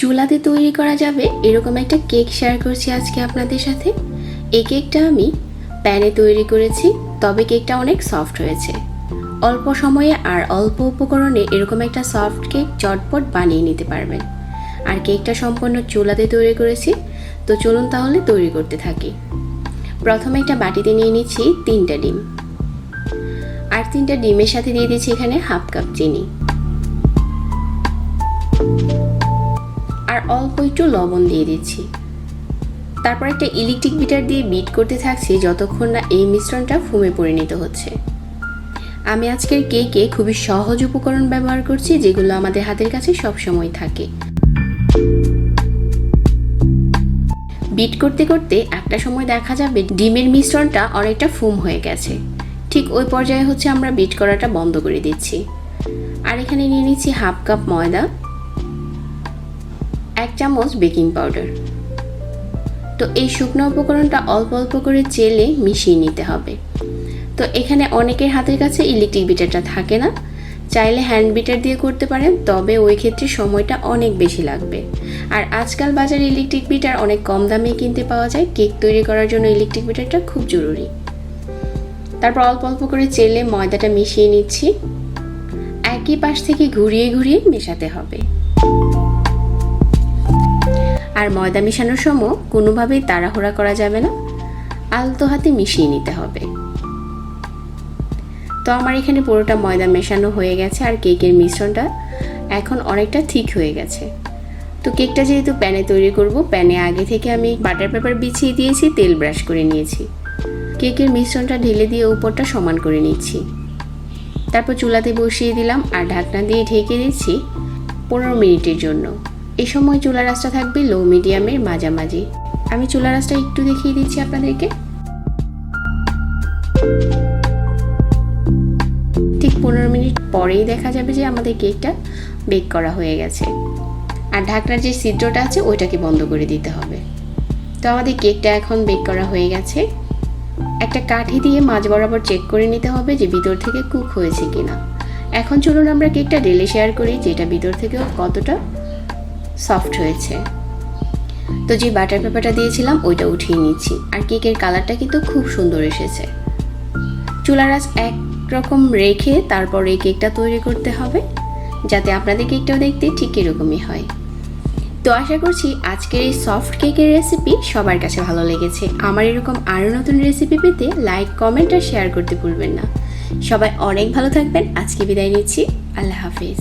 চুলাতে তৈরি করা যাবে এরকম একটা কেক শেয়ার করছি আজকে আপনাদের সাথে। এই কেকটা আমি প্যানে তৈরি করেছি, তবে কেকটা অনেক সফট হয়েছে। অল্প সময়ে আর অল্প উপকরণে এরকম একটা সফট কেক চটপট বানিয়ে নিতে পারবেন। আর কেকটা সম্পূর্ণ চুলাতে তৈরি করেছি, তো চলুন তাহলে তৈরি করতে থাকি। প্রথমে একটা বাটিতে নিয়ে নিচ্ছি 3টা ডিম, আর 3টা ডিমের সাথে দিয়ে দিচ্ছি এখানে হাফ কাপ চিনি, আর অল্প একটু লবণ দিয়ে দিচ্ছি। তারপর একটা ইলেকট্রিক বিটার দিয়ে বিট করতে থাকছি যতক্ষণ না এই মিশ্রণটা ফুমে পরিণত হচ্ছে। আমি আজকের কেকে খুবই সহজ উপকরণ ব্যবহার করছি, যেগুলো আমাদের হাতের কাছে সবসময় থাকে। বিট করতে করতে একটা সময় দেখা যাবে ডিমের মিশ্রণটা অনেকটা ফুম হয়ে গেছে। ঠিক ওই পর্যায়ে হচ্ছে আমরা বিট করাটা বন্ধ করে দিচ্ছি। আর এখানে নিয়ে নিচ্ছি হাফ কাপ ময়দা, 1 চামচ বেকিং পাউডার। তো এই শুকনো উপকরণটা অল্প অল্প করে চেলে মিশিয়ে নিতে হবে। তো এখানে অনেকের হাতের কাছে ইলেকট্রিক বিটারটা থাকে না, চাইলে হ্যান্ড বিটার দিয়ে করতে পারেন, তবে ওই ক্ষেত্রে সময়টা অনেক বেশি লাগবে। আর আজকাল বাজারে ইলেকট্রিক বিটার অনেক কম দামে কিনতে পাওয়া যায়। কেক তৈরি করার জন্য ইলেকট্রিক বিটারটা খুব জরুরি। তারপর অল্প অল্প করে চেলে ময়দাটা মিশিয়ে নিচ্ছি। একই পাশ থেকে ঘুরিয়ে ঘুরিয়ে মেশাতে হবে। আর ময়দা মেশানোর সময় কোনোভাবেই তাড়াহুড়া করা যাবে না, আলতো হাতে মিশিয়ে নিতে হবে। তো আমার এখানে পুরোটা ময়দা মেশানো হয়ে গেছে, আর কেকের মিশ্রণটা এখন অনেকটা ঠিক হয়ে গেছে। তো কেকটা যেহেতু প্যানে তৈরি করব, প্যানে আগে থেকে আমি বাটার পেপার বিছিয়ে দিয়েছি, তেল ব্রাশ করে নিয়েছি। কেকের মিশ্রণটা ঢেলে দিয়ে উপরটা সমান করে নিচ্ছি। তারপর চুলাতে বসিয়ে দিলাম আর ঢাকনা দিয়ে ঢেকে দিচ্ছি 15 মিনিটের জন্য। এই সময় চুলার আঁচটা থাকবে লো মিডিয়ামের মাঝামাঝি। আমি চুলার আঁচটা একটু দেখিয়ে দিচ্ছি আপনাদেরকে। ঠিক 15 মিনিট পরেই দেখা যাবে যে আমাদের কেকটা বেক করা হয়ে গেছে। আর ঢাকনার যে ছিদ্রটা আছে ওইটাকে বন্ধ করে দিতে হবে। তো আমাদের কেকটা এখন বেক করা হয়ে গেছে। একটা কাঠি দিয়ে মাঝ বরাবর চেক করে নিতে হবে যে ভিতর থেকে কুক হয়েছে কিনা। এখন চলুন আমরা কেকটা ঢেলে শেয়ার করি যেটা ভিতর থেকেও কতটা সফট হয়েছে। তো যে বাটার পেপারটা দিয়েছিলাম ওইটা উঠিয়ে নিচ্ছি। আর কেকের কালারটা কিন্তু খুব সুন্দর এসেছে। চুলার আঁচ একরকম রেখে তারপর এই কেকটা তৈরি করতে হবে, যাতে আপনাদের কেকটাও দেখতে ঠিক এরকমই হয়। তো আশা করছি আজকের এই সফট কেকের রেসিপি সবার কাছে ভালো লেগেছে। আমার এরকম আরও নতুন রেসিপি পেতে লাইক, কমেন্ট আর শেয়ার করতে ভুলবেন না। সবাই অনেক ভালো থাকবেন। আজকে বিদায় নিচ্ছি। আল্লাহ হাফিজ।